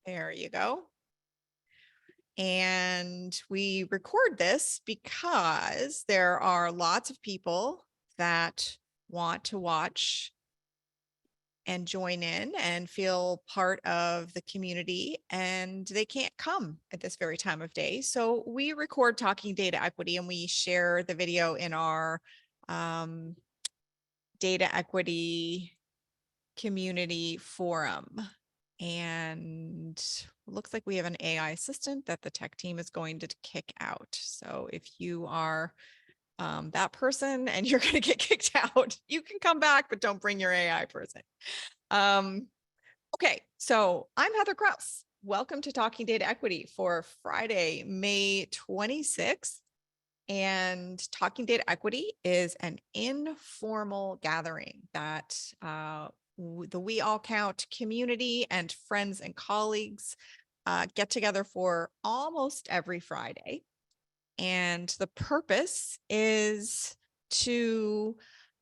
There you go. And we record this because there are lots of people that want to watch and join in and feel part of the community, and they can't come at this very time of day. So we record Talking Data Equity and we share the video in our data equity community forum. And looks like we have an AI assistant that the tech team is going to kick out. So if you are that person and you're going to get kicked out, you can come back, but don't bring your AI person. Okay, so I'm Heather Kraus. Welcome to Talking Data Equity for Friday, May 26th. And Talking Data Equity is an informal gathering that the We All Count community and friends and colleagues get together for almost every Friday. And the purpose is to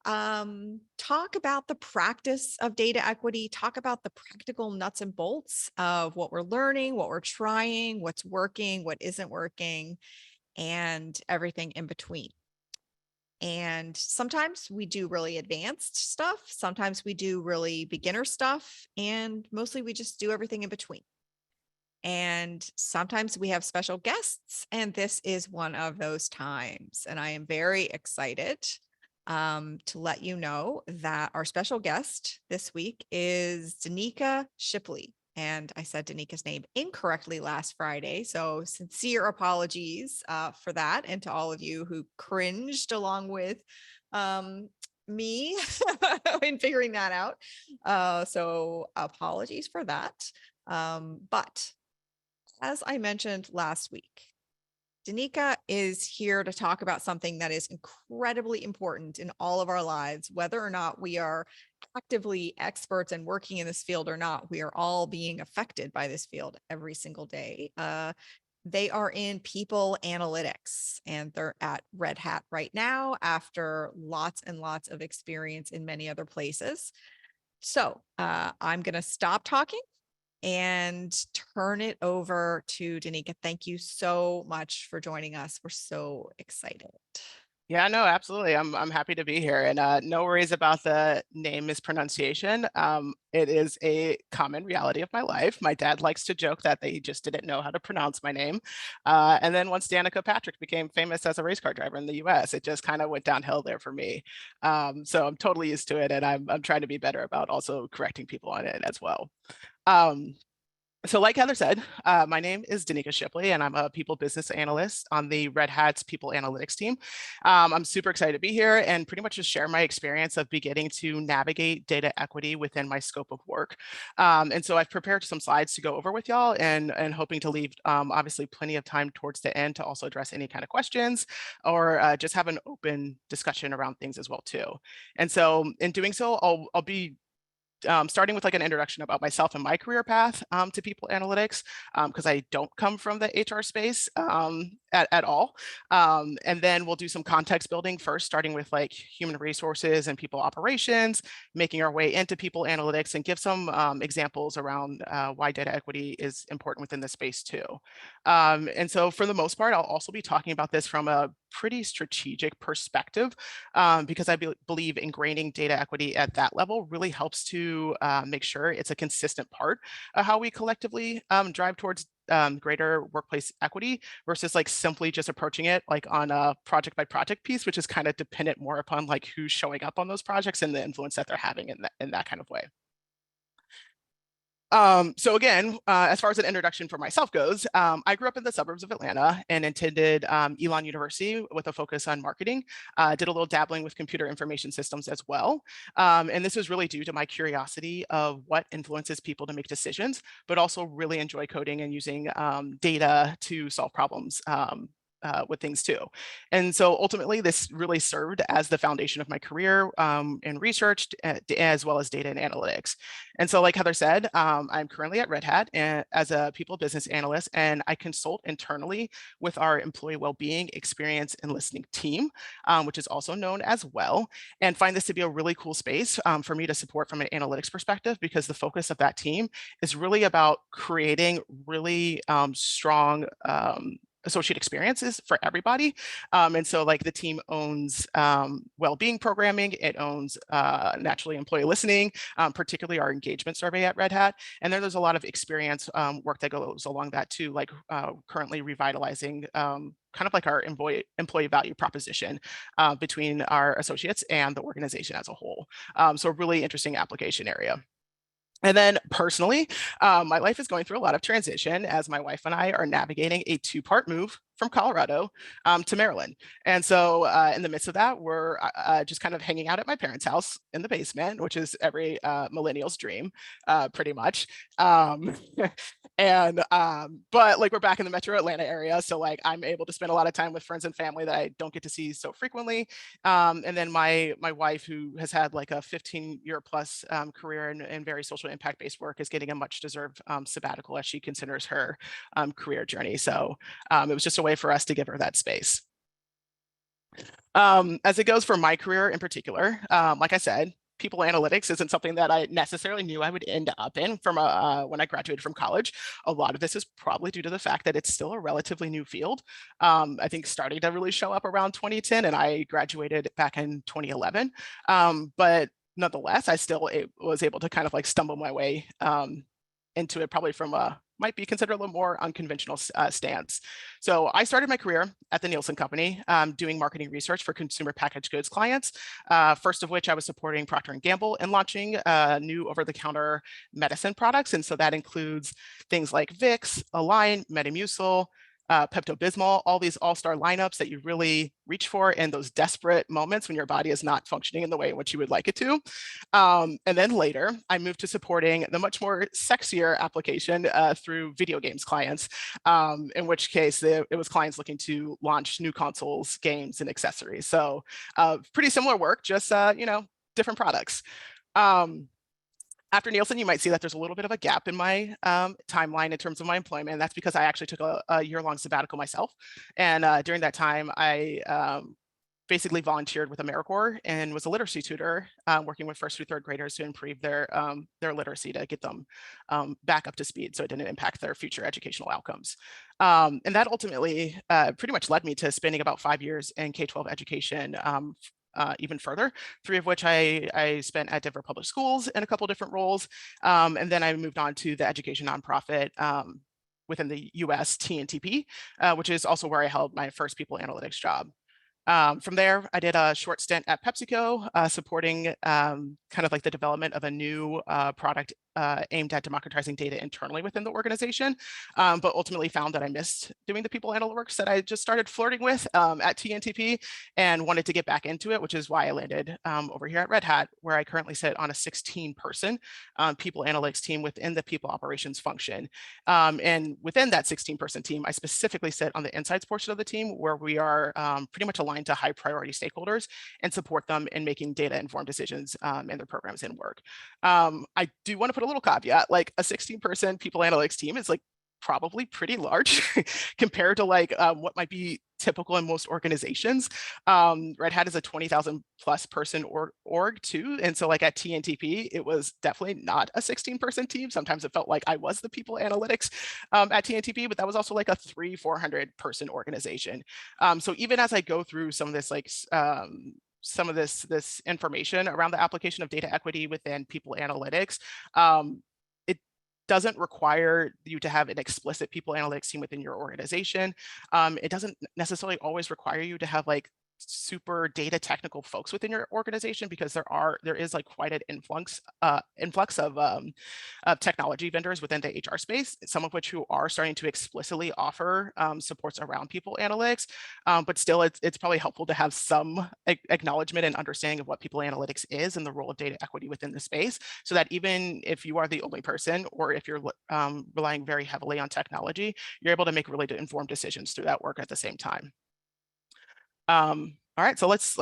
talk about the practice of data equity, talk about the practical nuts and bolts of what we're learning, what we're trying, what's working, what isn't working, and everything in between. And sometimes we do really advanced stuff. Sometimes we do really beginner stuff, and mostly we just do everything in between. And sometimes we have special guests, and this is one of those times. And I am very excited to let you know that our special guest this week is Danica Shipley. And I said Danica's name incorrectly last Friday. So sincere apologies for that. And to all of you who cringed along with me in figuring that out. So apologies for that. But as I mentioned last week, Danica is here to talk about something that is incredibly important in all of our lives, whether or not we are actively experts and working in this field or not. We are all being affected by this field every single day. They are in people analytics, and they're at Red Hat right now after lots and lots of experience in many other places. So I'm going to stop talking and turn it over to Danica. Thank you so much for joining us. We're so excited. Yeah, no, absolutely. I'm happy to be here, and no worries about the name mispronunciation. It is a common reality of my life. My dad likes to joke that they just didn't know how to pronounce my name. And then once Danica Patrick became famous as a race car driver in the US, it just kind of went downhill there for me. So I'm totally used to it, and I'm trying to be better about also correcting people on it as well. So like Heather said, my name is Danica Shipley, and I'm a people business analyst on the Red Hat's people analytics team. I'm super excited to be here and pretty much just share my experience of beginning to navigate data equity within my scope of work. And so I've prepared some slides to go over with y'all, and hoping to leave obviously plenty of time towards the end to also address any kind of questions or just have an open discussion around things as well too. And so in doing so, I'll be starting with like an introduction about myself and my career path to people analytics, because I don't come from the HR space at all. And then we'll do some context building first, starting with like human resources and people operations, making our way into people analytics, and give some examples around why data equity is important within the space too. And so for the most part, I'll also be talking about this from a pretty strategic perspective, because I believe ingraining data equity at that level really helps to make sure it's a consistent part of how we collectively drive towards greater workplace equity versus like simply just approaching it like on a project by project piece, which is kind of dependent more upon like who's showing up on those projects and the influence that they're having in that kind of way. So again, as far as an introduction for myself goes, I grew up in the suburbs of Atlanta and attended Elon University with a focus on marketing. Did a little dabbling with computer information systems as well. And this was really due to my curiosity of what influences people to make decisions, but also really enjoy coding and using data to solve problems with things too. And so ultimately, this really served as the foundation of my career in research, as well as data and analytics. And so, like Heather said, I'm currently at Red Hat as a people business analyst, and I consult internally with our employee well-being, experience, and listening team, which is also known as WELL, and find this to be a really cool space for me to support from an analytics perspective, because the focus of that team is really about creating really strong associate experiences for everybody. And so like the team owns well-being programming, it owns naturally employee listening, particularly our engagement survey at Red Hat. And then there's a lot of experience work that goes along that too, like currently revitalizing kind of like our employee value proposition between our associates and the organization as a whole. So a really interesting application area. And then personally, my life is going through a lot of transition as my wife and I are navigating a two-part move from Colorado to Maryland. And so in the midst of that, we're just kind of hanging out at my parents' house in the basement, which is every millennial's dream, pretty much. But like we're back in the metro Atlanta area. So like I'm able to spend a lot of time with friends and family that I don't get to see so frequently. And then my wife, who has had like a 15-year plus career in very social impact based work, is getting a much deserved sabbatical as she considers her career journey. So it was just a way for us to give her that space. As it goes for my career in particular, like I said, people analytics isn't something that I necessarily knew I would end up in from when I graduated from college. A lot of this is probably due to the fact that it's still a relatively new field. I think starting to really show up around 2010, and I graduated back in 2011. But nonetheless, I still was able to kind of like stumble my way into it, probably from a might be considered a little more unconventional stance. So I started my career at the Nielsen Company doing marketing research for consumer packaged goods clients, first of which I was supporting Procter & Gamble in launching new over-the-counter medicine products. And so that includes things like Vicks, Align, Metamucil, Pepto-Bismol, all these all-star lineups that you really reach for in those desperate moments when your body is not functioning in the way in which you would like it to. And then later, I moved to supporting the much more sexier application through video games clients, in which case it was clients looking to launch new consoles, games, and accessories. So pretty similar work, just, different products. After Nielsen, you might see that there's a little bit of a gap in my timeline in terms of my employment. And that's because I actually took a year-long sabbatical myself. And during that time, I basically volunteered with AmeriCorps and was a literacy tutor, working with first through third graders to improve their literacy to get them back up to speed so it didn't impact their future educational outcomes. And that ultimately pretty much led me to spending about 5 years in K-12 education, even further, 3 of which I spent at Denver Public Schools in a couple different roles. And then I moved on to the education nonprofit within the US, TNTP, which is also where I held my first people analytics job. From there, I did a short stint at PepsiCo, supporting kind of like the development of a new product aimed at democratizing data internally within the organization, but ultimately found that I missed doing the people analytics that I just started flirting with at TNTP and wanted to get back into it, which is why I landed over here at Red Hat, where I currently sit on a 16-person people analytics team within the people operations function. And within that 16-person team, I specifically sit on the insights portion of the team, where we are pretty much aligned to high priority stakeholders and support them in making data informed decisions in their programs and work. I do want to put a little caveat, like a 16-person people analytics team is like probably pretty large compared to like what might be typical in most organizations. Red Hat is a 20,000 plus person org too. And so like at TNTP, it was definitely not a 16-person team. Sometimes it felt like I was the people analytics at TNTP, but that was also like a 300-400 person organization. So even as I go through some of this like some of this information around the application of data equity within people analytics, it doesn't require you to have an explicit people analytics team within your organization. It doesn't necessarily always require you to have like super data technical folks within your organization, because there is like quite an influx of technology vendors within the HR space, some of which who are starting to explicitly offer supports around people analytics. But still, it's probably helpful to have some acknowledgement and understanding of what people analytics is and the role of data equity within the space, so that even if you are the only person, or if you're relying very heavily on technology, you're able to make really informed decisions through that work at the same time. All right, so let's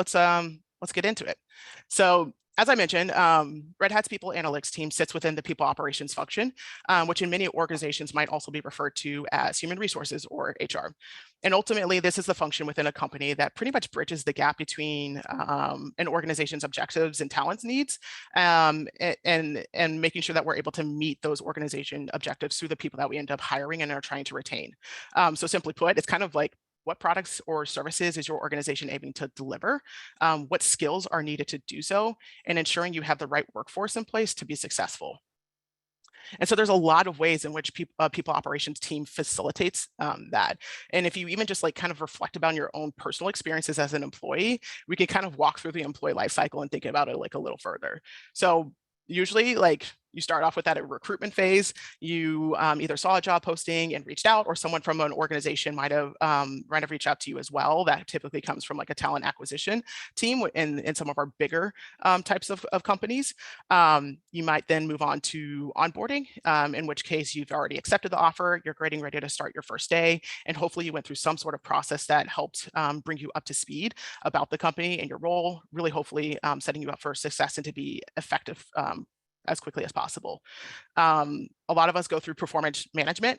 get into it. So as I mentioned, Red Hat's people analytics team sits within the people operations function, which in many organizations might also be referred to as human resources or HR. And ultimately, this is the function within a company that pretty much bridges the gap between an organization's objectives and talents needs, and making sure that we're able to meet those organization objectives through the people that we end up hiring and are trying to retain. So simply put, it's kind of like, what products or services is your organization aiming to deliver? What skills are needed to do so? And ensuring you have the right workforce in place to be successful. And so there's a lot of ways in which people operations team facilitates that. And if you even just like kind of reflect about your own personal experiences as an employee, we can kind of walk through the employee life cycle and think about it like a little further. So usually, like, you start off with that recruitment phase. You either saw a job posting and reached out, or someone from an organization might have reached out to you as well. That typically comes from like a talent acquisition team in some of our bigger types of companies. You might then move on to onboarding, in which case you've already accepted the offer, you're getting ready to start your first day, and hopefully you went through some sort of process that helped bring you up to speed about the company and your role, really hopefully setting you up for success and to be effective as quickly as possible. A lot of us go through performance management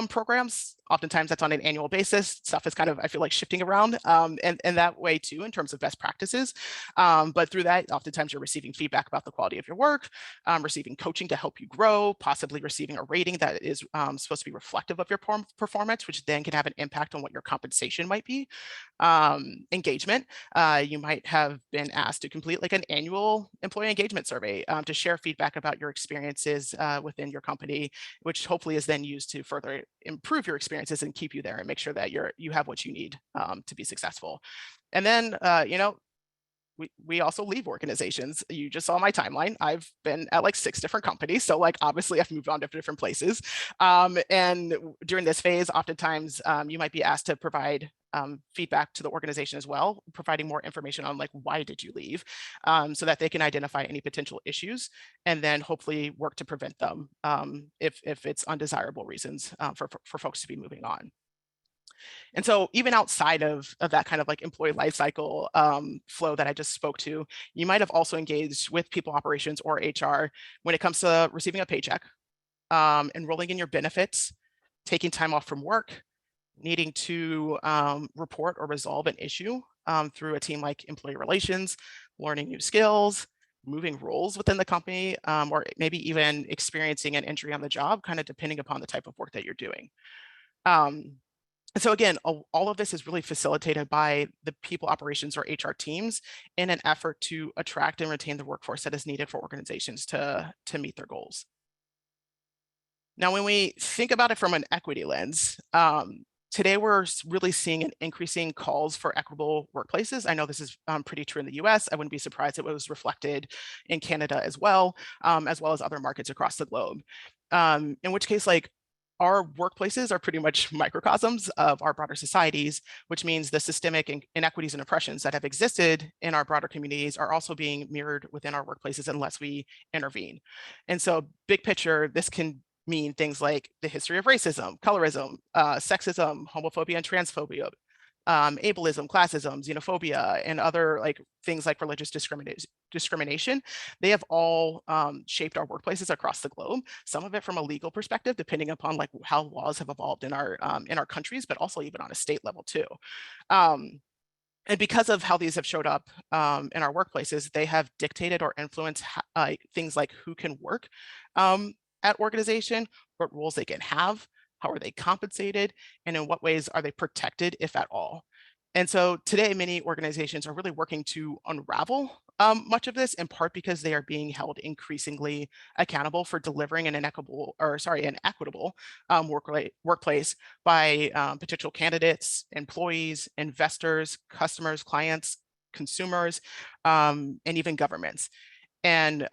programs. Oftentimes that's on an annual basis. Stuff is kind of, I feel like, shifting around and that way too, in terms of best practices. But through that, oftentimes you're receiving feedback about the quality of your work, receiving coaching to help you grow, possibly receiving a rating that is supposed to be reflective of your performance, which then can have an impact on what your compensation might be. Engagement, you might have been asked to complete like an annual employee engagement survey to share feedback about your experiences within your company, which hopefully is then used to further improve your experiences and keep you there and make sure that you have what you need to be successful. And then, we also leave organizations. You just saw my timeline. I've been at like 6 different companies. So like, obviously I've moved on to different places. And during this phase, oftentimes you might be asked to provide feedback to the organization as well, providing more information on like, why did you leave, so that they can identify any potential issues and then hopefully work to prevent them if it's undesirable reasons for folks to be moving on. And so even outside of that kind of like employee lifecycle flow that I just spoke to, you might have also engaged with people operations or HR when it comes to receiving a paycheck, enrolling in your benefits, taking time off from work, needing to report or resolve an issue through a team like employee relations, learning new skills, moving roles within the company, or maybe even experiencing an injury on the job, kind of depending upon the type of work that you're doing. So again, all of this is really facilitated by the people operations or HR teams in an effort to attract and retain the workforce that is needed for organizations to meet their goals. Now, when we think about it from an equity lens, today we're really seeing an increasing calls for equitable workplaces. I know this is pretty true in the US. I wouldn't be surprised if it was reflected in Canada as well as other markets across the globe. In which case, like, our workplaces are pretty much microcosms of our broader societies, which means the systemic inequities and oppressions that have existed in our broader communities are also being mirrored within our workplaces unless we intervene. And so big picture, this can mean things like the history of racism, colorism, sexism, homophobia and transphobia, ableism, classism, xenophobia, and other like things like religious discrimination. They have all shaped our workplaces across the globe. Some of it from a legal perspective, depending upon like how laws have evolved in our countries, but also even on a state level too. And because of how these have showed up in our workplaces, they have dictated or influenced things like who can work at organization, what roles they can have, how are they compensated, and in what ways are they protected, if at all. And so today, many organizations are really working to unravel much of this, in part because they are being held increasingly accountable for delivering an equitable workplace by potential candidates, employees, investors, customers, clients, consumers, and even governments. And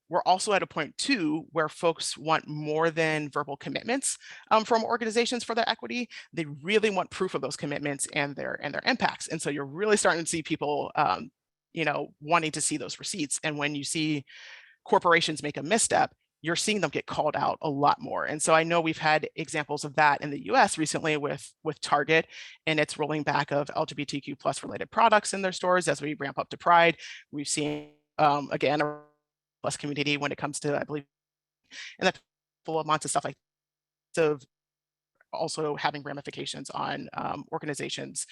we're also at a point too where folks want more than verbal commitments from organizations for their equity. They really want proof of those commitments and their impacts. And so you're really starting to see people, wanting to see those receipts. And when you see corporations make a misstep, you're seeing them get called out a lot more. And so I know we've had examples of that in the US recently with Target and its rolling back of LGBTQ plus related products in their stores as we ramp up to Pride. We've seen again, a plus community when it comes to, I believe, and that full amounts of stuff like so also having ramifications on organizations'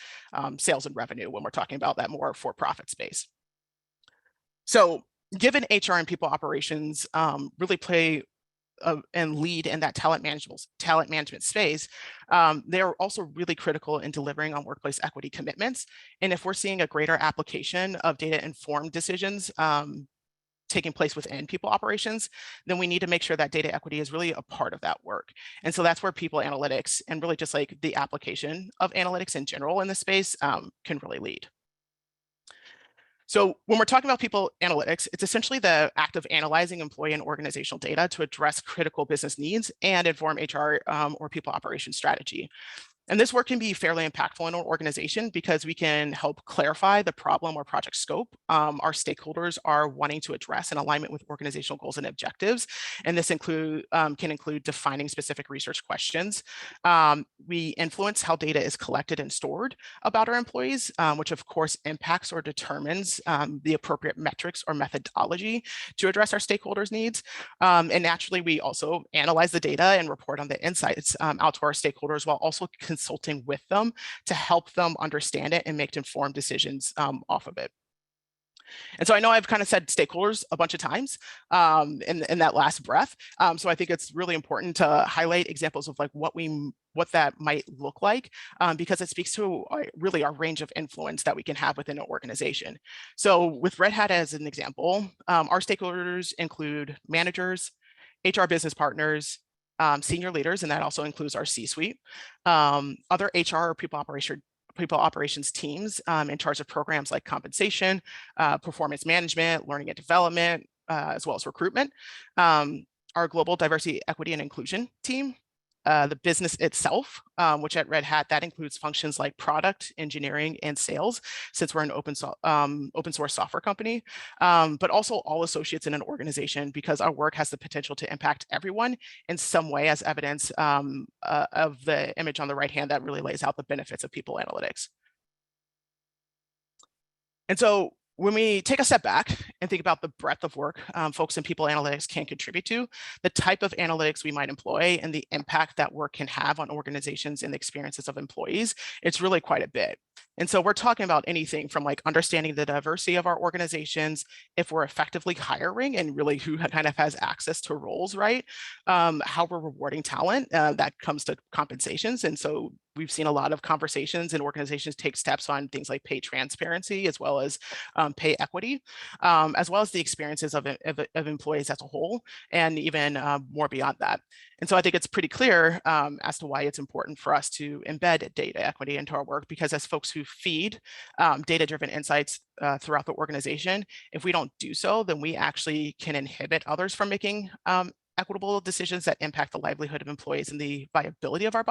sales and revenue when we're talking about that more for-profit space. So given HR and people operations really play and lead in that talent management space, they're also really critical in delivering on workplace equity commitments. And if we're seeing a greater application of data-informed decisions taking place within people operations, then we need to make sure that data equity is really a part of that work. And so that's where people analytics and really just like the application of analytics in general in this space can really lead. So when we're talking about people analytics, it's essentially the act of analyzing employee and organizational data to address critical business needs and inform HR or people operations strategy. And this work can be fairly impactful in an organization because we can help clarify the problem or project scope our stakeholders are wanting to address in alignment with organizational goals and objectives. And this can include defining specific research questions. We influence how data is collected and stored about our employees, which of course impacts or determines the appropriate metrics or methodology to address our stakeholders' needs. And naturally, we also analyze the data and report on the insights out to our stakeholders while also consulting with them to help them understand it and make informed decisions off of it. And so I know I've kind of said stakeholders a bunch of times in that last breath. So I think it's really important to highlight examples of like what that might look like because it speaks to really our range of influence that we can have within an organization. So with Red Hat as an example, our stakeholders include managers, HR business partners, senior leaders, and that also includes our C-suite, other HR or people operations teams in charge of programs like compensation, performance management, learning and development, as well as recruitment, our global diversity, equity, and inclusion team, the business itself, which at Red Hat, that includes functions like product, engineering, and sales, since we're an open source software company, but also all associates in an organization because our work has the potential to impact everyone in some way, as evidence of the image on the right hand that really lays out the benefits of people analytics. And so when we take a step back and think about the breadth of work folks in people analytics can contribute to, the type of analytics we might employ and the impact that work can have on organizations and the experiences of employees, it's really quite a bit. And so we're talking about anything from like understanding the diversity of our organizations, if we're effectively hiring and really who kind of has access to roles, right? How we're rewarding talent that comes to compensations. And so we've seen a lot of conversations and organizations take steps on things like pay transparency, as well as pay equity, as well as the experiences of employees as a whole, and even more beyond that. And so I think it's pretty clear as to why it's important for us to embed data equity into our work, because as folks who feed data-driven insights throughout the organization, if we don't do so, then we actually can inhibit others from making equitable decisions that impact the livelihood of employees and the viability of our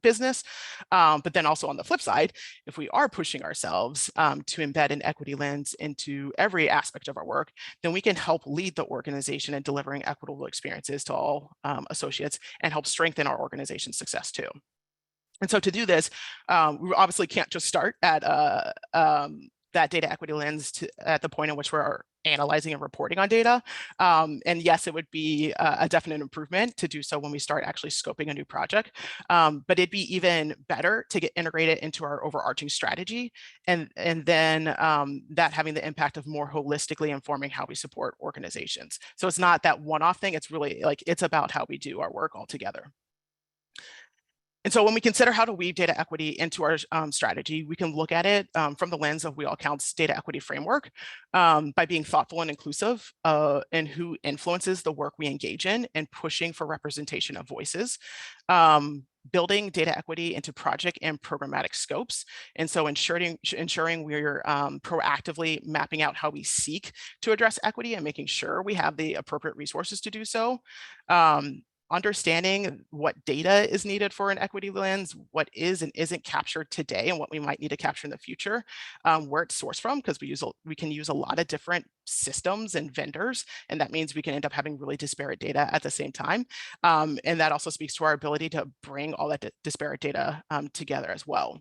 business. But then also on the flip side, if we are pushing ourselves to embed an equity lens into every aspect of our work, then we can help lead the organization in delivering equitable experiences to all associates and help strengthen our organization's success too. And so to do this, we obviously can't just start at that data equity lens at the point in which we're analyzing and reporting on data. And yes, it would be a definite improvement to do so when we start actually scoping a new project. But it'd be even better to get integrated into our overarching strategy, and then that having the impact of more holistically informing how we support organizations. So it's not that one-off thing, it's really like, it's about how we do our work all together. And so when we consider how to weave data equity into our strategy, we can look at it from the lens of We All Count's data equity framework by being thoughtful and inclusive in who influences the work we engage in and pushing for representation of voices. Building data equity into project and programmatic scopes. And so ensuring we're proactively mapping out how we seek to address equity and making sure we have the appropriate resources to do so. Understanding what data is needed for an equity lens, what is and isn't captured today, and what we might need to capture in the future, where it's sourced from, because we can use a lot of different systems and vendors, and that means we can end up having really disparate data at the same time. And that also speaks to our ability to bring all that disparate data together as well.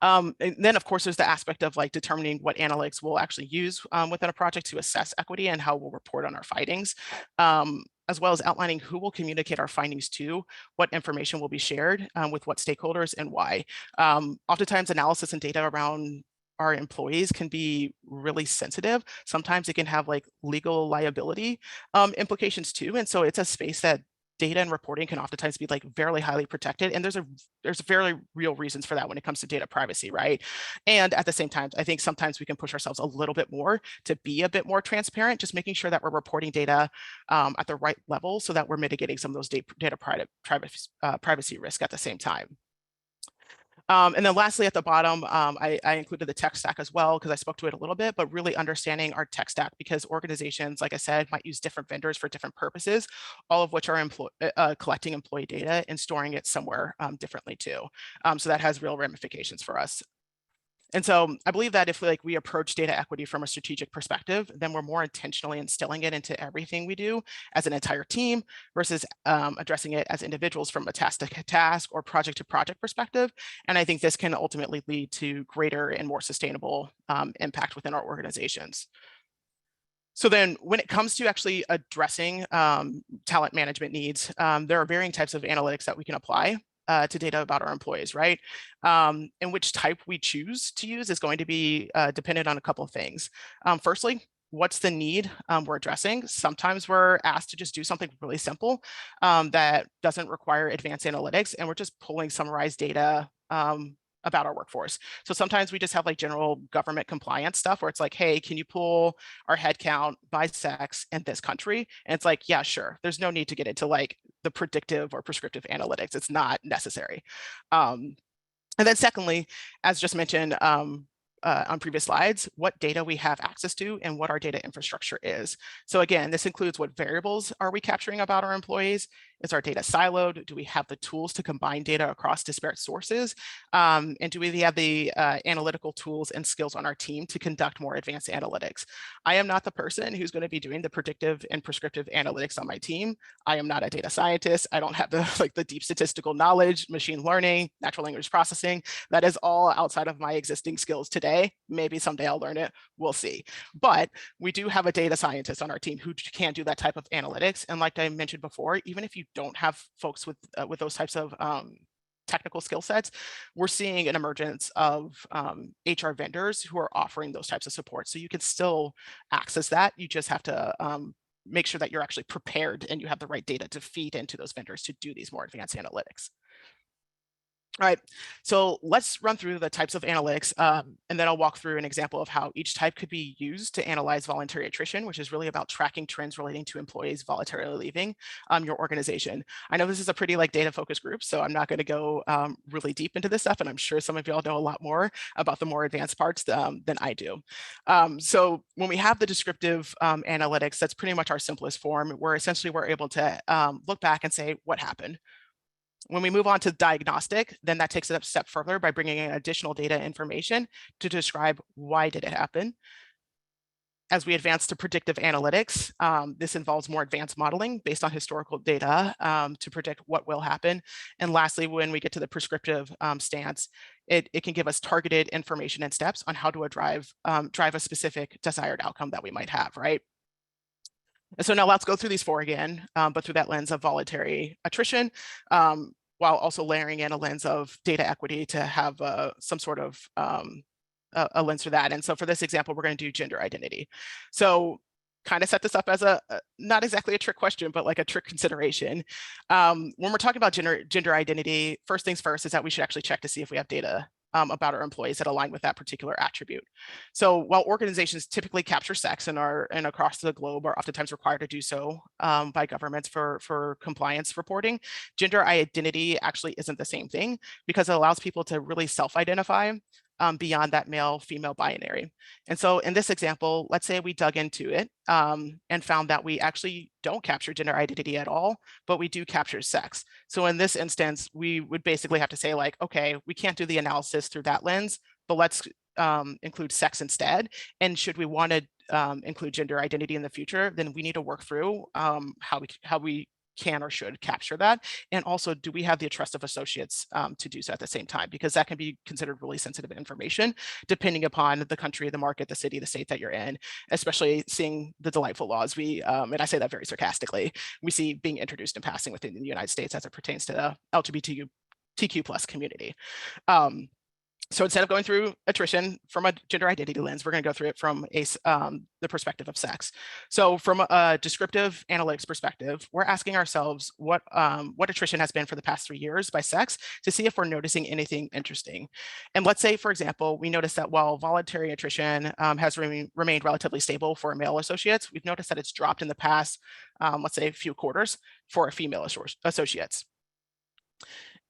And then, of course, there's the aspect of like determining what analytics we'll actually use within a project to assess equity and how we'll report on our findings, as well as outlining who will communicate our findings to, what information will be shared with what stakeholders and why. Oftentimes, analysis and data around our employees can be really sensitive. Sometimes it can have like legal liability implications too. And so it's a space that data and reporting can oftentimes be like very highly protected. And there's very real reasons for that when it comes to data privacy, right? And at the same time, I think sometimes we can push ourselves a little bit more to be a bit more transparent, just making sure that we're reporting data at the right level so that we're mitigating some of those data privacy risk at the same time. And then lastly, at the bottom, I included the tech stack as well, because I spoke to it a little bit, but really understanding our tech stack, because organizations, like I said, might use different vendors for different purposes, all of which are collecting employee data and storing it somewhere differently too. So that has real ramifications for us. And so I believe that if we approach data equity from a strategic perspective, then we're more intentionally instilling it into everything we do as an entire team versus addressing it as individuals from a task to task or project to project perspective. And I think this can ultimately lead to greater and more sustainable impact within our organizations. So then when it comes to actually addressing talent management needs, there are varying types of analytics that we can apply to data about our employees, right? And which type we choose to use is going to be dependent on a couple of things. Firstly, what's the need we're addressing? Sometimes we're asked to just do something really simple that doesn't require advanced analytics, and we're just pulling summarized data about our workforce. So sometimes we just have like general government compliance stuff where it's like, hey, can you pull our headcount by sex in this country? And it's like, yeah, sure. There's no need to get into like the predictive or prescriptive analytics. It's not necessary. And then secondly, as just mentioned on previous slides, what data we have access to and what our data infrastructure is. So again, this includes what variables are we capturing about our employees? Is our data siloed? Do we have the tools to combine data across disparate sources? And do we have the analytical tools and skills on our team to conduct more advanced analytics? I am not the person who's going to be doing the predictive and prescriptive analytics on my team. I am not a data scientist. I don't have the deep statistical knowledge, machine learning, natural language processing. That is all outside of my existing skills today. Maybe someday I'll learn it. We'll see. But we do have a data scientist on our team who can do that type of analytics. And like I mentioned before, even if you don't have folks with those types of technical skill sets, we're seeing an emergence of HR vendors who are offering those types of support. So you can still access that. You just have to make sure that you're actually prepared and you have the right data to feed into those vendors to do these more advanced analytics. All right, so let's run through the types of analytics, and then I'll walk through an example of how each type could be used to analyze voluntary attrition, which is really about tracking trends relating to employees voluntarily leaving your organization. I know this is a pretty data focused group, so I'm not going to go really deep into this stuff, and I'm sure some of y'all know a lot more about the more advanced parts than I do. So when we have the descriptive analytics, that's pretty much our simplest form, where essentially we're able to look back and say what happened. When we move on to diagnostic, then that takes it a step further by bringing in additional data information to describe why did it happen. As we advance to predictive analytics, this involves more advanced modeling based on historical data to predict what will happen. And lastly, when we get to the prescriptive stance, it can give us targeted information and steps on how to drive a specific desired outcome that we might have, right? And so now let's go through these four again, but through that lens of voluntary attrition, while also layering in a lens of data equity to have some sort of a lens for that. And so for this example, we're going to do gender identity. So kind of set this up as not exactly a trick question, but like a trick consideration. When we're talking about gender identity, first things first is that we should actually check to see if we have data about our employees that align with that particular attribute. So while organizations typically capture sex and across the globe are oftentimes required to do so by governments for compliance reporting, gender identity actually isn't the same thing, because it allows people to really self-identify beyond that male-female binary. And so in this example, let's say we dug into it and found that we actually don't capture gender identity at all, but we do capture sex. So in this instance, we would basically have to say like, okay, we can't do the analysis through that lens, but let's include sex instead. And should we want to include gender identity in the future, then we need to work through how we can or should capture that. And also, do we have the trust of associates to do so at the same time? Because that can be considered really sensitive information, depending upon the country, the market, the city, the state that you're in, especially seeing the delightful laws and I say that very sarcastically, we see being introduced in passing within the United States as it pertains to the LGBTQ plus community. So instead of going through attrition from a gender identity lens, we're going to go through it from the perspective of sex. So from a descriptive analytics perspective, we're asking ourselves what attrition has been for the past 3 years by sex to see if we're noticing anything interesting. And let's say, for example, we notice that while voluntary attrition has remained relatively stable for male associates, we've noticed that it's dropped in the past, let's say, a few quarters for female associates.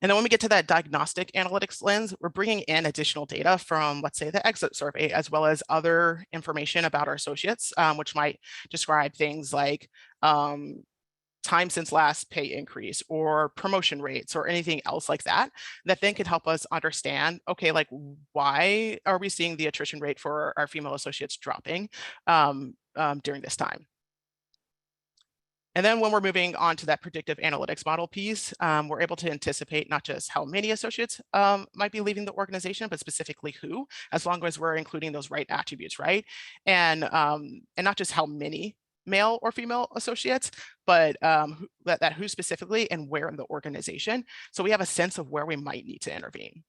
And then when we get to that diagnostic analytics lens, we're bringing in additional data from, let's say, the exit survey, as well as other information about our associates, which might describe things like time since last pay increase or promotion rates or anything else like that, that then can help us understand, okay, like why are we seeing the attrition rate for our female associates dropping during this time? And then when we're moving on to that predictive analytics model piece, we're able to anticipate not just how many associates might be leaving the organization, but specifically who, as long as we're including those right attributes, right? And not just how many male or female associates, but that who specifically and where in the organization. So we have a sense of where we might need to intervene.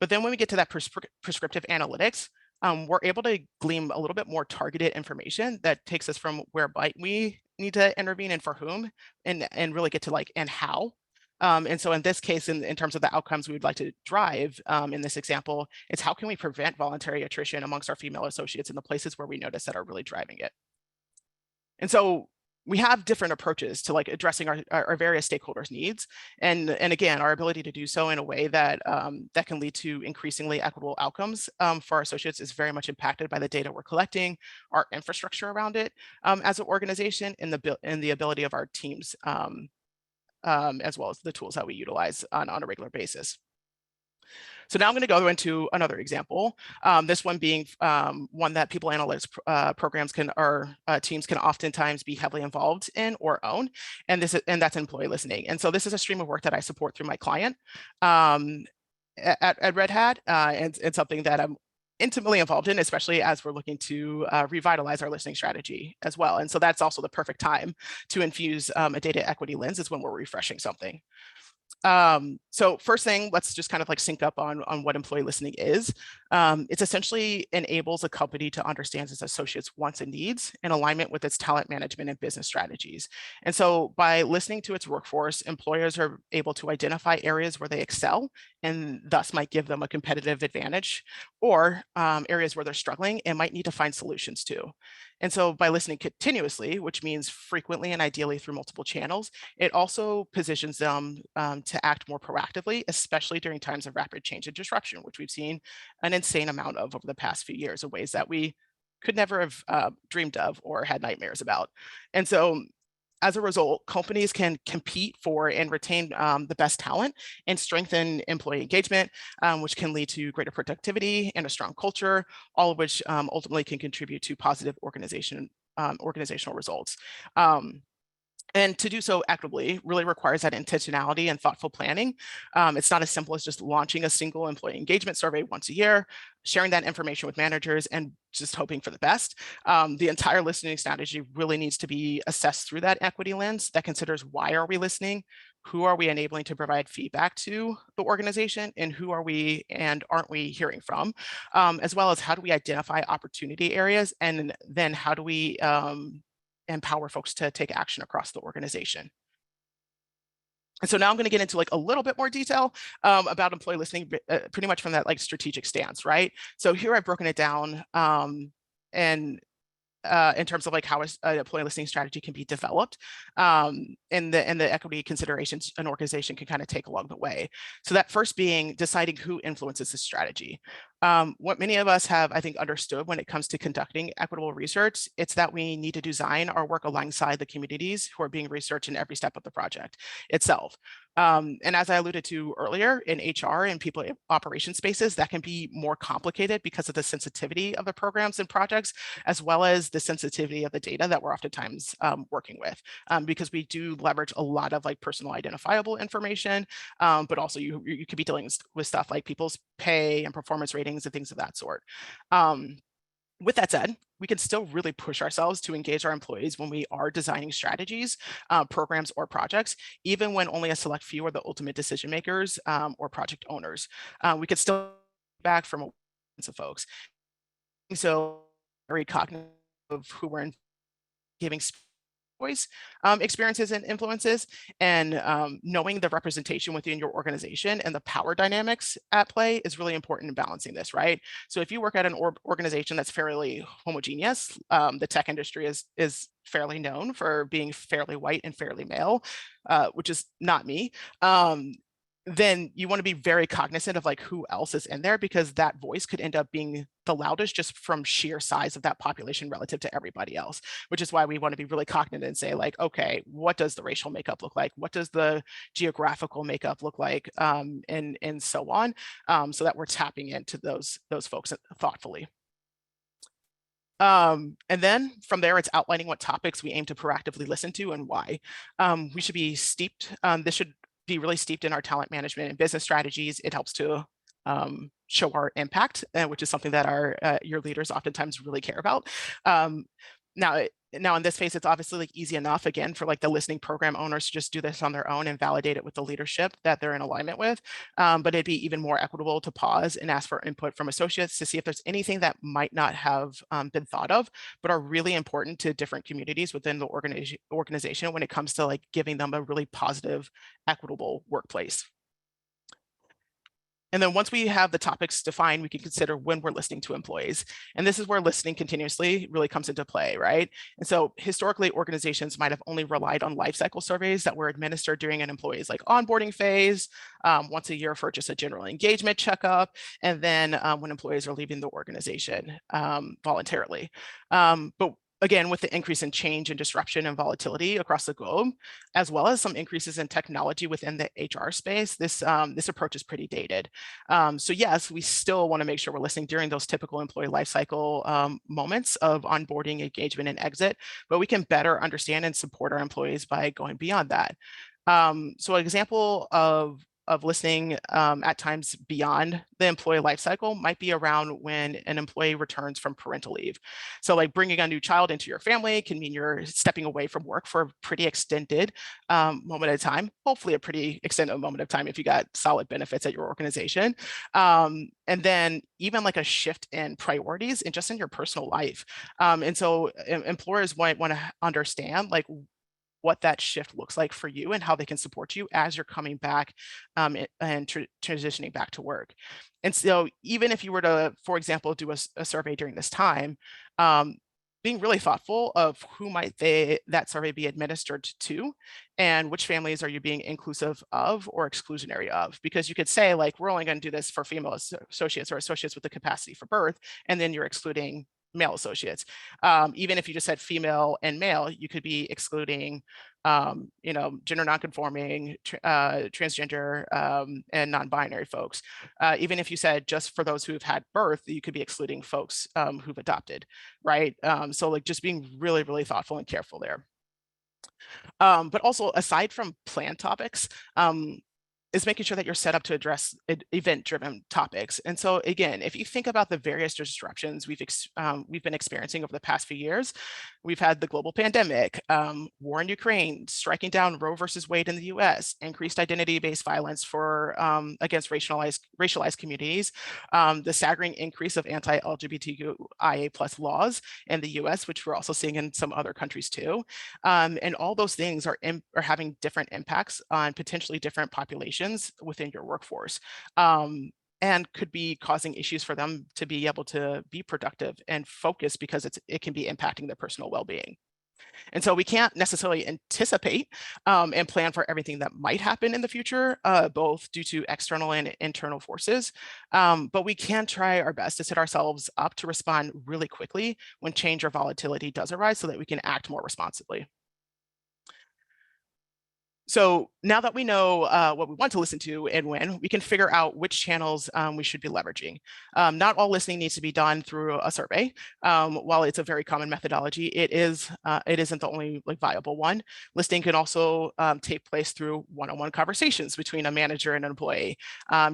But then when we get to that prescriptive analytics, we're able to glean a little bit more targeted information that takes us from where might we need to intervene and for whom, and really get to like and how. And so in this case, in terms of the outcomes we would like to drive in this example, it's how can we prevent voluntary attrition amongst our female associates in the places where we notice that are really driving it. And so we have different approaches to like addressing our various stakeholders' needs. And again, our ability to do so in a way that that can lead to increasingly equitable outcomes for our associates is very much impacted by the data we're collecting, our infrastructure around it as an organization, and the ability of our teams, as well as the tools that we utilize on a regular basis. So now I'm going to go into another example. This one being one that people analytics programs teams can oftentimes be heavily involved in or own, and that's employee listening. And so this is a stream of work that I support through my client at Red Hat, and it's something that I'm intimately involved in, especially as we're looking to revitalize our listening strategy as well. And so that's also the perfect time to infuse a data equity lens, is when we're refreshing something. So first thing, let's just kind of like sync up on what employee listening is. It's essentially enables a company to understand its associates' wants and needs in alignment with its talent management and business strategies. And so by listening to its workforce, employers are able to identify areas where they excel and thus might give them a competitive advantage, or areas where they're struggling and might need to find solutions to. And so by listening continuously, which means frequently and ideally through multiple channels, it also positions them to act more proactively, especially during times of rapid change and disruption, which we've seen an insane amount of over the past few years in ways that we could never have dreamed of or had nightmares about. And so as a result, companies can compete for and retain the best talent and strengthen employee engagement, which can lead to greater productivity and a strong culture, all of which ultimately can contribute to positive organizational results. And to do so equitably really requires that intentionality and thoughtful planning. It's not as simple as just launching a single employee engagement survey once a year, sharing that information with managers, and just hoping for the best. The entire listening strategy really needs to be assessed through that equity lens that considers why are we listening, who are we enabling to provide feedback to the organization, and who are we and aren't we hearing from, as well as how do we identify opportunity areas, and then how do we empower folks to take action across the organization. And so now I'm going to get into like a little bit more detail about employee listening, pretty much from that like strategic stance, right? So here I've broken it down and in terms of like how an employee listening strategy can be developed, and the equity considerations an organization can kind of take along the way. So that first being deciding who influences the strategy. What many of us have, I think, understood when it comes to conducting equitable research, it's that we need to design our work alongside the communities who are being researched in every step of the project itself. And as I alluded to earlier, in HR and people operations spaces, that can be more complicated because of the sensitivity of the programs and projects, as well as the sensitivity of the data that we're oftentimes working with, because we do leverage a lot of like personal identifiable information, but also you could be dealing with stuff like people's pay and performance ratings and things of that sort. With that said, we can still really push ourselves to engage our employees when we are designing strategies, programs, or projects, even when only a select few are the ultimate decision makers or project owners. We could still back from a of folks. So very cognitive of who we're giving voice experiences and influences, and knowing the representation within your organization and the power dynamics at play is really important in balancing this, right? So if you work at an organization that's fairly homogeneous, the tech industry is fairly known for being fairly white and fairly male, which is not me. Then you want to be very cognizant of like who else is in there, because that voice could end up being the loudest just from sheer size of that population relative to everybody else, which is why we want to be really cognizant and say like, okay, what does the racial makeup look like? What does the geographical makeup look like? And so on, so that we're tapping into those folks thoughtfully. And then from there, it's outlining what topics we aim to proactively listen to and why. We should be steeped. This should be really steeped in our talent management and business strategies. It helps to show our impact, which is something that your leaders oftentimes really care about. Now, in this case, it's obviously like easy enough, again, for like the listening program owners to just do this on their own and validate it with the leadership that they're in alignment with. But it'd be even more equitable to pause and ask for input from associates to see if there's anything that might not have been thought of, but are really important to different communities within the organization when it comes to like giving them a really positive, equitable workplace. And then once we have the topics defined, we can consider when we're listening to employees. And this is where listening continuously really comes into play, right? And so historically, organizations might have only relied on life cycle surveys that were administered during an employee's like onboarding phase, once a year for just a general engagement checkup, and then when employees are leaving the organization voluntarily. But again, with the increase in change and disruption and volatility across the globe, as well as some increases in technology within the HR space, this approach is pretty dated. So yes, we still want to make sure we're listening during those typical employee lifecycle moments of onboarding, engagement, and exit, but we can better understand and support our employees by going beyond that. So an example of listening at times beyond the employee lifecycle might be around when an employee returns from parental leave. So like bringing a new child into your family can mean you're stepping away from work for a pretty extended moment of time, hopefully a pretty extended moment of time if you got solid benefits at your organization. And then even like a shift in priorities and just in your personal life. And so employers might want to understand like what that shift looks like for you and how they can support you as you're coming back and transitioning back to work. And so even if you were to, for example, do a survey during this time, being really thoughtful of who might that survey be administered to, and which families are you being inclusive of or exclusionary of? Because you could say like, we're only going to do this for female associates or associates with the capacity for birth, and then you're excluding male associates. Even if you just said female and male, you could be excluding, gender nonconforming, transgender, and non-binary folks. Even if you said just for those who've had birth, you could be excluding folks who've adopted, right? So like just being really, really thoughtful and careful there. But also, aside from planned topics, is making sure that you're set up to address event-driven topics. And so again, if you think about the various disruptions we've been experiencing over the past few years, we've had the global pandemic, war in Ukraine, striking down Roe versus Wade in the US, increased identity-based violence against racialized communities, the staggering increase of anti-LGBTQIA plus laws in the US, which we're also seeing in some other countries too. And all those things are having different impacts on potentially different populations within your workforce. And could be causing issues for them to be able to be productive and focus because it can be impacting their personal well-being. And so we can't necessarily anticipate and plan for everything that might happen in the future, both due to external and internal forces. But we can try our best to set ourselves up to respond really quickly when change or volatility does arise so that we can act more responsibly. So now that we know what we want to listen to and when, we can figure out which channels we should be leveraging. Not all listening needs to be done through a survey. While it's a very common methodology, it isn't the only viable one. Listening can also take place through one-on-one conversations between a manager and an employee.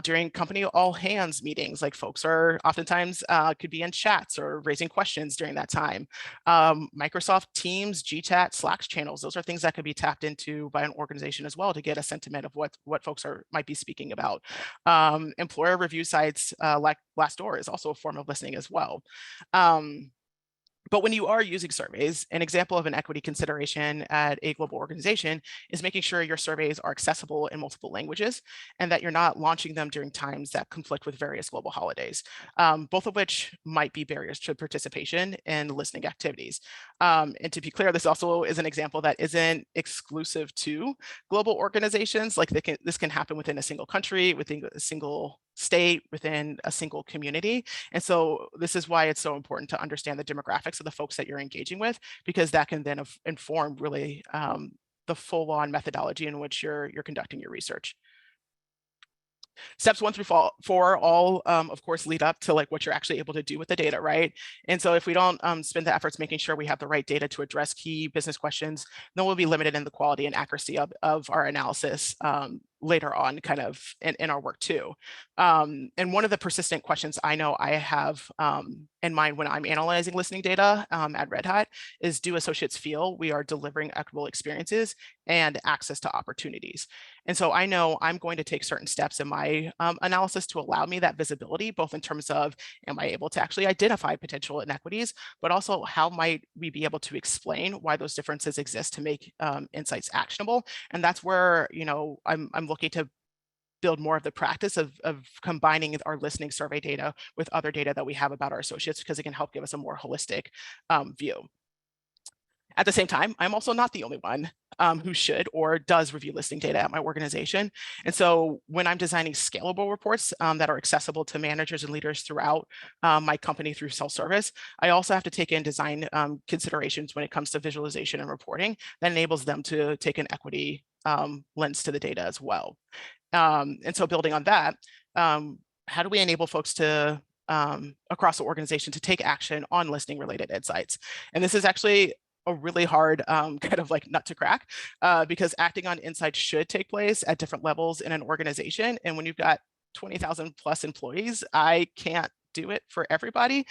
During company all hands meetings, folks are oftentimes could be in chats or raising questions during that time. Microsoft Teams, GChat, Slack channels, those are things that could be tapped into by an organization as well to get a sentiment of what folks might be speaking about. Employer review sites like Glassdoor is also a form of listening as well. But when you are using surveys, an example of an equity consideration at a global organization is making sure your surveys are accessible in multiple languages and that you're not launching them during times that conflict with various global holidays, both of which might be barriers to participation in listening activities. And to be clear, this also is an example that isn't exclusive to global organizations. This can happen within a single country, within a single state, within a single community. And so this is why it's so important to understand the demographics of the folks that you're engaging with, because that can then inform really the full-on methodology in which you're conducting your research. Steps 1 through 4 all, of course, lead up to what you're actually able to do with the data, right? And so if we don't spend the efforts making sure we have the right data to address key business questions, then we'll be limited in the quality and accuracy of our analysis later on kind of in our work too. And one of the persistent questions I know I have in mind when I'm analyzing listening data at Red Hat is, do associates feel we are delivering equitable experiences and access to opportunities? And so I know I'm going to take certain steps in my analysis to allow me that visibility, both in terms of, am I able to actually identify potential inequities, but also how might we be able to explain why those differences exist to make insights actionable? And that's where, I'm looking to build more of the practice of combining our listening survey data with other data that we have about our associates, because it can help give us a more holistic view. At the same time, I'm also not the only one who should or does review listening data at my organization. And so when I'm designing scalable reports that are accessible to managers and leaders throughout my company through self-service, I also have to take in design considerations when it comes to visualization and reporting that enables them to take an equity lens to the data as well. And so building on that, how do we enable folks to across the organization to take action on listening related insights? And this is actually a really hard kind of nut to crack because acting on insights should take place at different levels in an organization. And when you've got 20,000 plus employees, I can't do it for everybody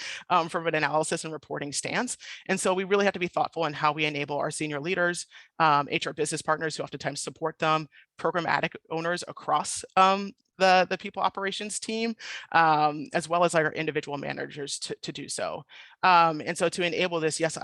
from an analysis and reporting stance. And so we really have to be thoughtful in how we enable our senior leaders, HR business partners who oftentimes support them, programmatic owners across the people operations team, as well as our individual managers to do so. And so to enable this, yes,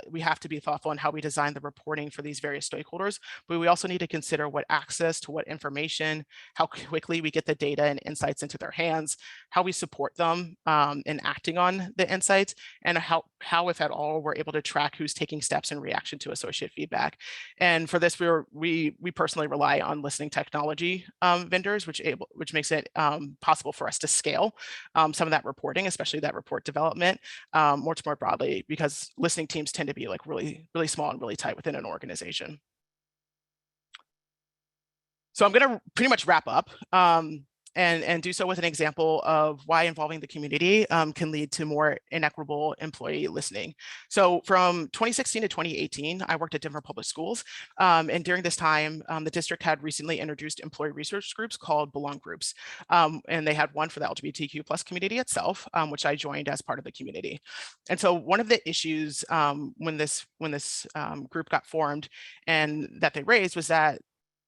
we have to be thoughtful in how we design the reporting for these various stakeholders, but we also need to consider what access to what information, how quickly we get the data and insights into their hands, how we support them in acting on the insights, and how, if at all, we're able to track who's taking steps in reaction to associate feedback. And for this, we personally rely on listening technology vendors, which makes it possible for us to scale some of that reporting, especially that report development, much more broadly, because listening teams tend to be really, really small and really tight within an organization. So I'm going to pretty much wrap up. and do so with an example of why involving the community can lead to more inequitable employee listening. So from 2016 to 2018, I worked at Denver Public Schools. And during this time, the district had recently introduced employee research groups called Belong Groups. And they had one for the LGBTQ plus community itself, which I joined as part of the community. And so one of the issues when this group got formed and that they raised was that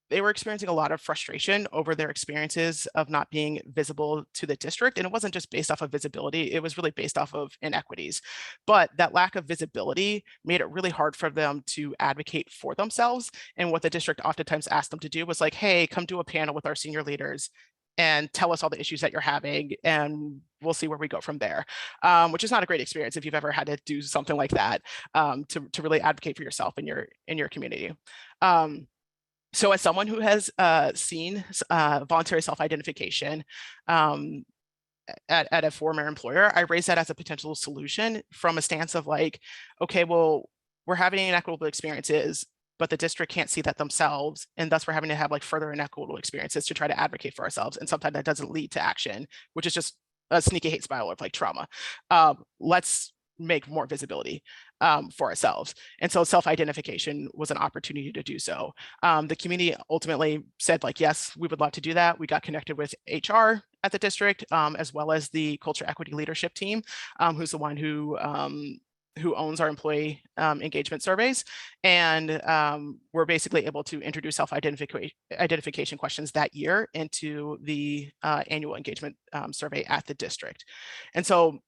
they were experiencing a lot of frustration over their experiences of not being visible to the district. And it wasn't just based off of visibility, it was really based off of inequities. But that lack of visibility made it really hard for them to advocate for themselves. And what the district oftentimes asked them to do was like, hey, come do a panel with our senior leaders and tell us all the issues that you're having, and we'll see where we go from there, which is not a great experience if you've ever had to do something like that, to really advocate for yourself in your community. So as someone who has seen voluntary self-identification at a former employer, I raise that as a potential solution from a stance of like, okay, well, we're having inequitable experiences, but the district can't see that themselves. And thus we're having to have like further inequitable experiences to try to advocate for ourselves. And sometimes that doesn't lead to action, which is just a sneaky hate spiral of like trauma. Let's make more visibility for ourselves. And so self-identification was an opportunity to do so. The community ultimately said like, yes, we would love to do that. We got connected with HR at the district, as well as the culture equity leadership team, who's the one who owns our employee engagement surveys. And we're basically able to introduce self-identification questions that year into the annual engagement survey at the district. And so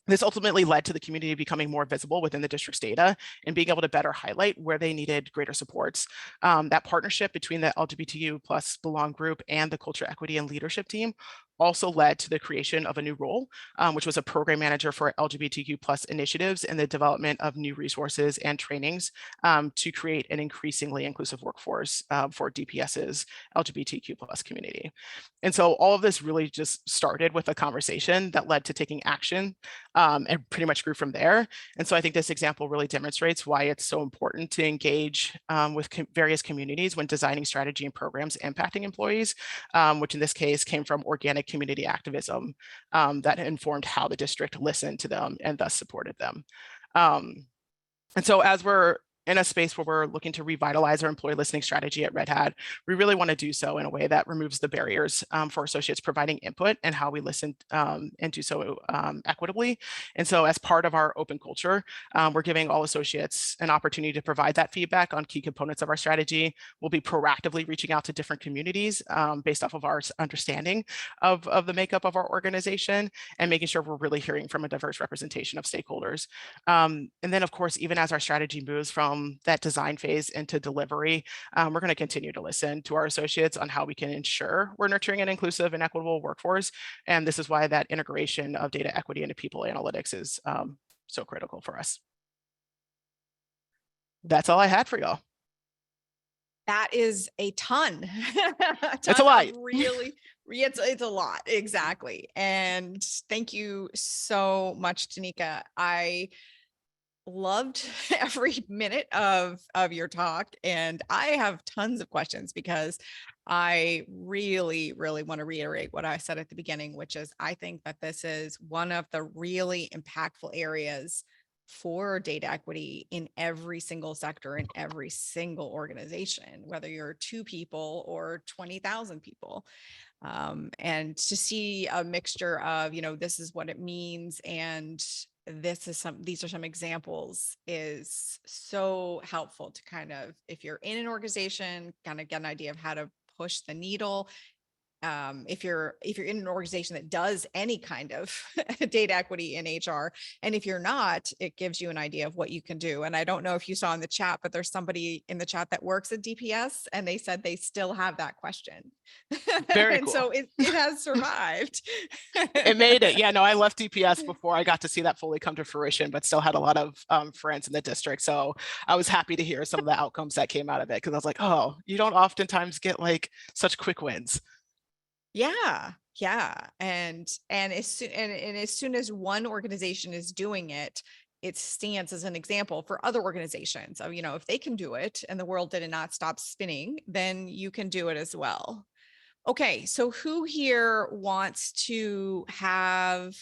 this ultimately led to the community becoming more visible within the district's data and being able to better highlight where they needed greater supports. That partnership between the LGBTQ plus Belong group and the culture equity and leadership team also led to the creation of a new role, which was a program manager for LGBTQ plus initiatives and the development of new resources and trainings to create an increasingly inclusive workforce for DPS's LGBTQ plus community. And so all of this really just started with a conversation that led to taking action and pretty much grew from there. And so I think this example really demonstrates why it's so important to engage with various communities when designing strategy and programs impacting employees, which in this case came from organic community activism that informed how the district listened to them and thus supported them. And so as we're in a space where we're looking to revitalize our employee listening strategy at Red Hat, we really want to do so in a way that removes the barriers for associates providing input and how we listen and do so equitably. And so as part of our open culture, we're giving all associates an opportunity to provide that feedback on key components of our strategy. We'll be proactively reaching out to different communities based off of our understanding of the makeup of our organization and making sure we're really hearing from a diverse representation of stakeholders. And then, of course, even as our strategy moves from that design phase into delivery, we're going to continue to listen to our associates on how we can ensure we're nurturing an inclusive and equitable workforce. And this is why that integration of data equity into people analytics is so critical for us. That's all I had for y'all. That is a ton. It's a lot. Really, it's a lot. Exactly. And thank you so much, Danica. I loved every minute of your talk, and I have tons of questions because I really want to reiterate what I said at the beginning, which is I think that this is one of the really impactful areas for data equity in every single sector, in every single organization, whether you're 2 people or 20,000 people. And to see a mixture of, this is what it means, and these are some examples is so helpful to kind of, if you're in an organization, kind of get an idea of how to push the needle. If you're in an organization that does any kind of data equity in HR, and if you're not, it gives you an idea of what you can do. And I don't know if you saw in the chat, but there's somebody in the chat that works at DPS, and they said they still have that question. Very and cool. So it has survived. It made it. Yeah, no, I left DPS before I got to see that fully come to fruition, but still had a lot of friends in the district. So I was happy to hear some of the outcomes that came out of it, because I was like, oh, you don't oftentimes get like such quick wins. Yeah. And as soon as one organization is doing it, it stands as an example for other organizations of, if they can do it and the world did not stop spinning, then you can do it as well. Okay, so who here wants to have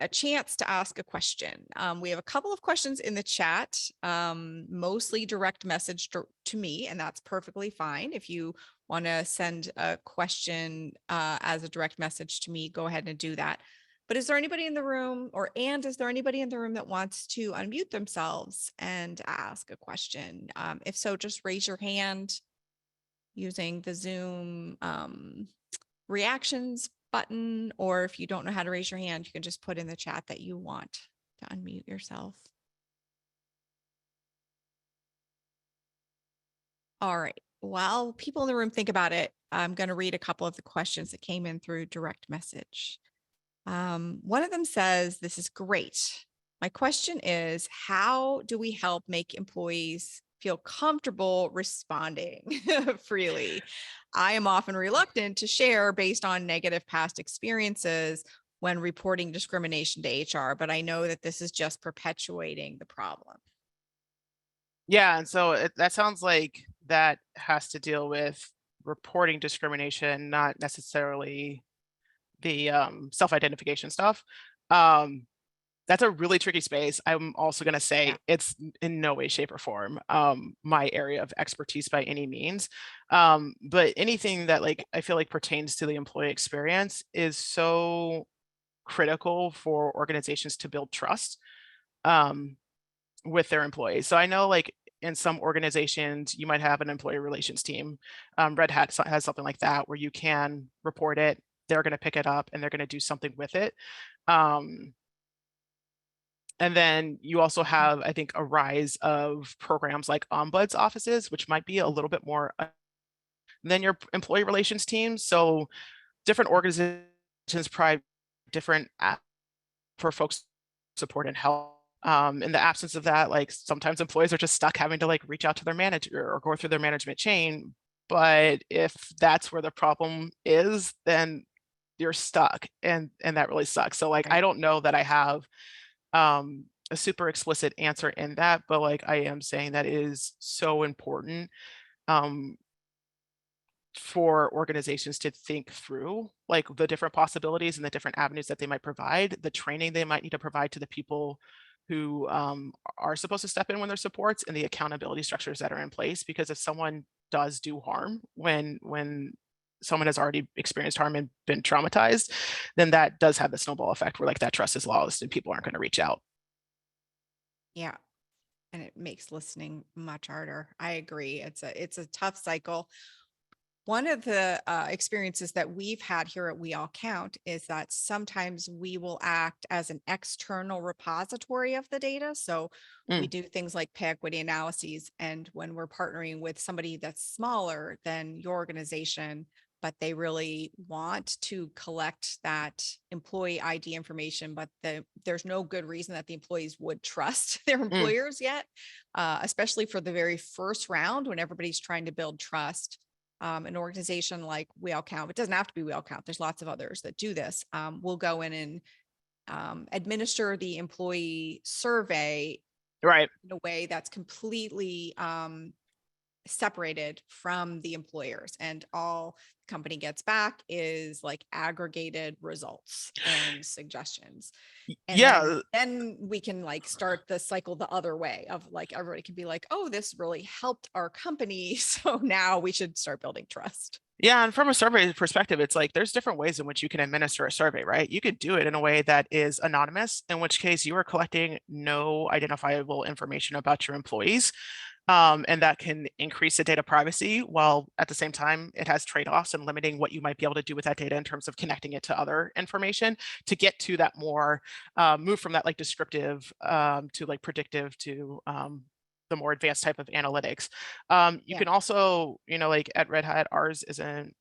a chance to ask a question? We have a couple of questions in the chat, mostly direct message to me, and that's perfectly fine. If you want to send a question as a direct message to me, go ahead and do that. But is there anybody in the room, is there anybody in the room that wants to unmute themselves and ask a question? If so, just raise your hand using the Zoom reactions button, or if you don't know how to raise your hand, you can just put in the chat that you want to unmute yourself. All right. While people in the room think about it, I'm going to read a couple of the questions that came in through direct message. One of them says, "This is great. My question is, how do we help make employees feel comfortable responding freely? I am often reluctant to share based on negative past experiences when reporting discrimination to HR, but I know that this is just perpetuating the problem." Yeah, and so that sounds like that has to deal with reporting discrimination, not necessarily the self-identification stuff. Um, that's a really tricky space. I'm also going to Yeah. say it's in no way, shape, or form my area of expertise by any means. But anything that like I feel like pertains to the employee experience is so critical for organizations to build trust um, with their employees. So I know like in some organizations you might have an employee relations team. Red Hat has something like that where you can report it. They're going to pick it up and they're going to do something with it. Um, And then you also have, I think, a rise of programs like ombuds offices, which might be a little bit more than your employee relations team. So different organizations provide different for folks support and help. In the absence of that, like sometimes employees are just stuck having to like reach out to their manager or go through their management chain. But if that's where the problem is, then you're stuck, and that really sucks. So like I Right. don't know that I have a super explicit answer in that, but like I am saying that is so important um, for organizations to think through like the different possibilities and the different avenues that they might provide, the training they might need to provide to the people who are supposed to step in when there's supports, and the accountability structures that are in place. Because if someone does do harm when someone has already experienced harm and been traumatized, then that does have the snowball effect where like that trust is lost and people aren't going to reach out. Yeah. And it makes listening much harder. I agree. It's a tough cycle. One of the experiences that we've had here at We All Count is that sometimes we will act as an external repository of the data. So we Mm, do things like pay equity analyses. And when we're partnering with somebody that's smaller than your organization, but they really want to collect that employee ID information, but there's no good reason that the employees would trust their mm. employers yet, especially for the very first round when everybody's trying to build trust. An organization like We All Count, it doesn't have to be We All Count, there's lots of others that do this, will go in and administer the employee survey Right. in a way that's completely separated from the employers, and all the company gets back is like aggregated results and suggestions. And Yeah, then we can like start the cycle the other way of like everybody can be like, oh, this really helped our company, so now we should start building trust. yeah, and from a survey perspective, it's like there's different ways in which you can administer a survey, right? You could do it in a way that is anonymous, in which case you are collecting no identifiable information about your employees. And that can increase the data privacy while at the same time it has trade-offs and limiting what you might be able to do with that data in terms of connecting it to other information to get to that more move from that like descriptive to like predictive to the more advanced type of analytics. You Yeah. can also, you know, like at Red Hat, ours isn't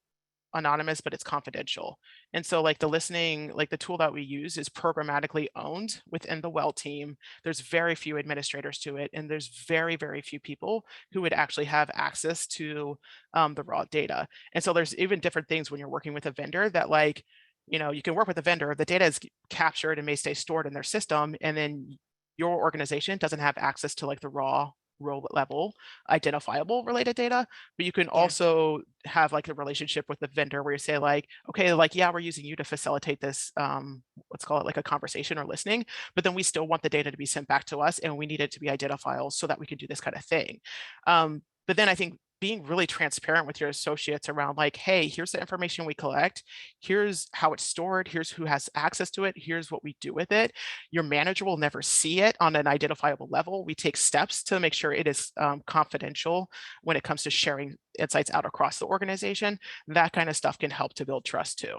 anonymous, but it's confidential. And so like the listening, like the tool that we use is programmatically owned within the well team. There's very few administrators to it, and there's very, very few people who would actually have access to the raw data. And so there's even different things when you're working with a vendor that like, you know, you can work with a vendor, the data is captured and may stay stored in their system, and then your organization doesn't have access to like the raw row level identifiable related data, but you can Yeah. also have like a relationship with the vendor where you say like, okay, like, yeah, we're using you to facilitate this, let's call it like a conversation or listening, but then we still want the data to be sent back to us and we need it to be identifiable so that we can do this kind of thing. But then I think being really transparent with your associates around like, hey, here's the information we collect, here's how it's stored, here's who has access to it, here's what we do with it. Your manager will never see it on an identifiable level. We take steps to make sure it is confidential when it comes to sharing insights out across the organization. That kind of stuff can help to build trust too.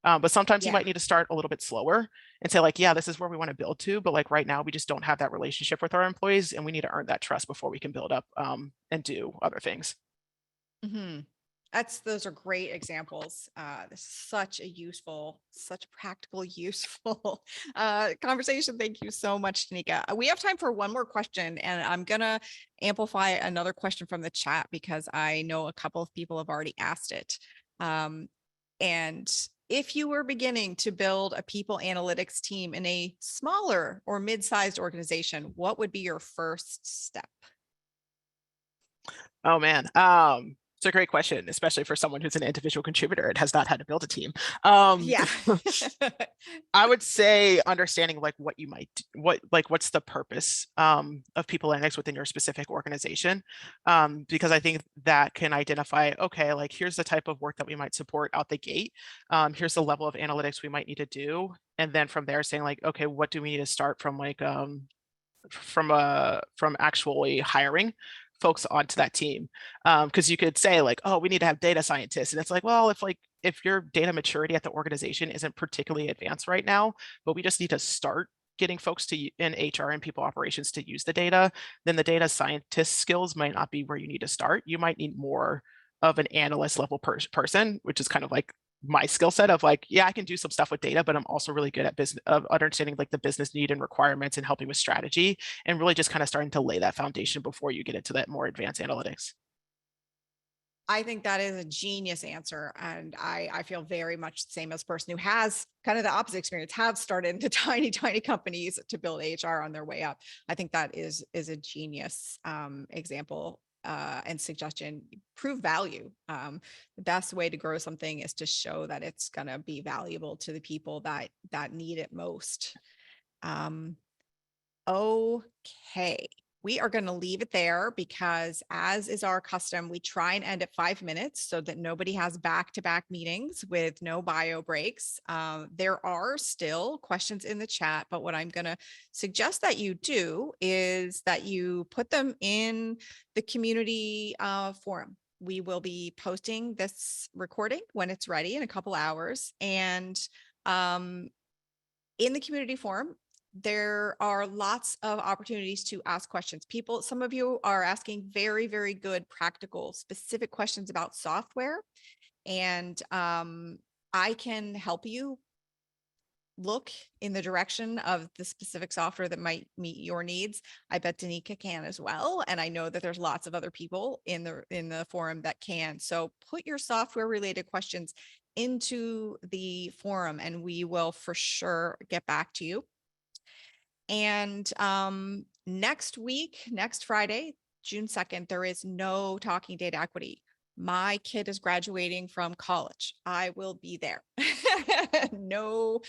But sometimes you Yeah. might need to start a little bit slower and say like, yeah, this is where we want to build to, but like right now we just don't have that relationship with our employees and we need to earn that trust before we can build up and do other things. Mm-hmm. Those are great examples. This is such a practical, useful conversation. Thank you so much, Danica. We have time for one more question, and I'm gonna amplify another question from the chat because I know a couple of people have already asked it. And if you were beginning to build a people analytics team in a smaller or mid-sized organization, what would be your first step? Oh man. It's a great question, especially for someone who's an individual contributor and has not had to build a team. Yeah. I would say understanding like what you might, what like what's the purpose of people analytics within your specific organization, because I think that can identify, okay, like here's the type of work that we might support out the gate. Here's the level of analytics we might need to do, and then from there saying like, okay, what do we need to start from like from actually hiring folks onto that team, because you could say like, oh, we need to have data scientists, and it's like, well, if your data maturity at the organization isn't particularly advanced right now, but we just need to start getting folks to in HR and people operations to use the data, then the data scientist skills might not be where you need to start. You might need more of an analyst level person, which is kind of like my skill set of like, yeah, I can do some stuff with data, but I'm also really good at business of understanding like the business need and requirements and helping with strategy and really just kind of starting to lay that foundation before you get into that more advanced analytics. I think that is a genius answer. And I feel very much the same as a person who has kind of the opposite experience, have started into tiny, tiny companies to build HR on their way up. I think that is a genius example and suggestion. Prove value. The best way to grow something is to show that it's going to be valuable to the people that need it most. Um, Okay. We are going to leave it there because, as is our custom, we try and end at 5 minutes so that nobody has back-to-back meetings with no bio breaks. There are still questions in the chat, but what I'm going to suggest that you do is that you put them in the community forum. We will be posting this recording when it's ready in a couple hours. And in the community forum, there are lots of opportunities to ask questions. Some of you are asking very, very good, practical, specific questions about software. And I can help you look in the direction of the specific software that might meet your needs. I bet Danica can as well. And I know that there's lots of other people in the forum that can. So put your software related questions into the forum and we will for sure get back to you. And next week, next Friday, June 2nd, there is no Talking Data Equity. My kid is graduating from college. I will be there. No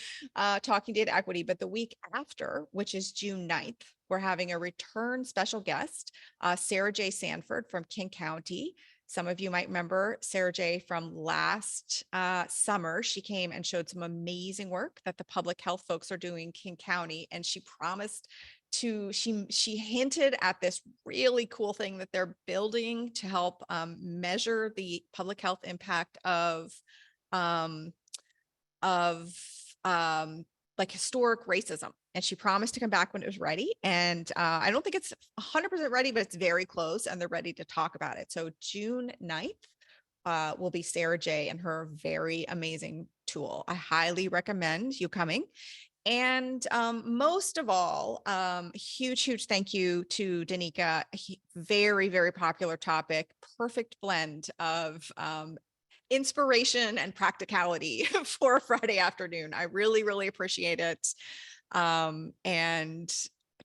Talking Data Equity, but the week after, which is June 9th, we're having a return special guest, Sarah J. Sanford from King County. Some of you might remember Sarah J. from last summer. She came and showed some amazing work that the public health folks are doing in King County. And she promised to, she hinted at this really cool thing that they're building to help measure the public health impact um, of like historic racism. And she promised to come back when it was ready. And I don't think it's 100% ready, but it's very close and they're ready to talk about it. So June 9th will be Sarah J and her very amazing tool. I highly recommend you coming. And most of all, huge thank you to Danica. Very, very popular topic, perfect blend of inspiration and practicality for Friday afternoon. I really, really appreciate it. And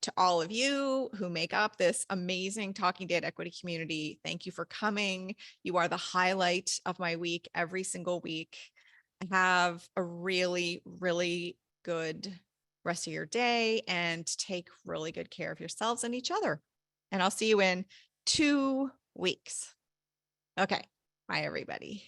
to all of you who make up this amazing Talking Data Equity community, thank you for coming. You are the highlight of my week every single week. Have a really, really good rest of your day and take really good care of yourselves and each other. And I'll see you in 2 weeks. Okay. Bye, everybody.